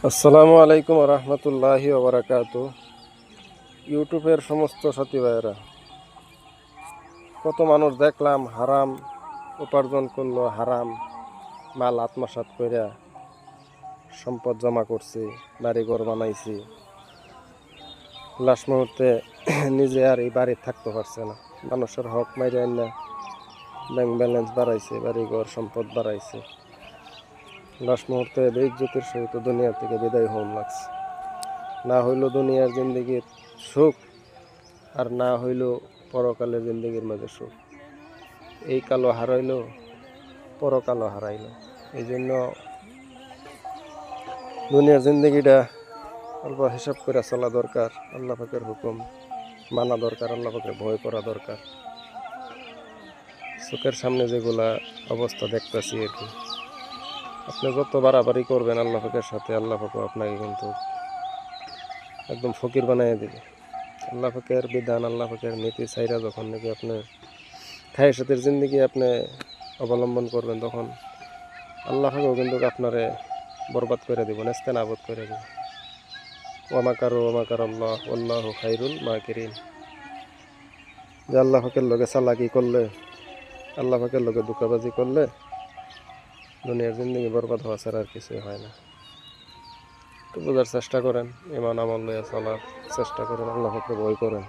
আসসালামু আলাইকুম রহমতুল্লাহি ওবরাকাতু। ইউটিউবের সমস্ত সাথী ভাইয়েরা, কত মানুষ দেখলাম হারাম উপার্জন করলো, হারাম মাল আত্মসাৎ কইরা সম্পদ জমা করছি, বাড়িঘর বানাইছি। লাস্ট মুহূর্তে নিজে আর এই বাড়ি থাকতে পারছে না, মানুষের হক মাইরে না ব্যাংক ব্যালেন্স বাড়াইছে, বাড়িঘর সম্পদ বাড়াইছে। লাস্ট মুহূর্তে বেইজ্জতির সহিত দুনিয়া থেকে বিদায় হওয়ার লাগছে। না হইল দুনিয়ার জিন্দগির সুখ, আর না হইল পরকালের জিন্দগির মাঝে সুখ। এই কালো হারাইল, পরকালও হারাইল। এই জন্য দুনিয়ার জিন্দগিটা অল্প হিসাব করে চলা দরকার। আল্লাহ পাকের হুকুম মানা দরকার, আল্লাহ পাকের ভয় করা দরকার। চোখের সামনে যেগুলা অবস্থা দেখতেছি আর কি, আপনি যত বাড়াবাড়ি করবেন আল্লাহ পাকের সাথে, আল্লাহ পাকও আপনাকে কিন্তু একদম ফকির বানিয়ে দিবে। আল্লাহ পাকের বিধান, আল্লাহ পাকের নীতি চাইরা যখন নাকি আপনি খায়েশাতের জিন্দগি আপনি অবলম্বন করবেন, তখন আল্লাহ পাকেও কিন্তু আপনারে বরবাদ করে দিব, নেস্তেনাবুদ করে দিব। ওয়ামাকারু ওয়ামাকার আল্লাহ আল্লাহু খাইরুল মাকিরিন। যে আল্লাহ পাকের লগে চালাকি করলে, আল্লাহ পাকের লগে ধোঁকাবাজি করলে দুনিয়ার জিন্দগি বরবাদ হওয়া ছাড়া আর কিছুই হয় না। তো বোঝার চেষ্টা করেন, ইমান আমল লইয়া চলার চেষ্টা করেন, আল্লাহ পাকে ভয় করেন।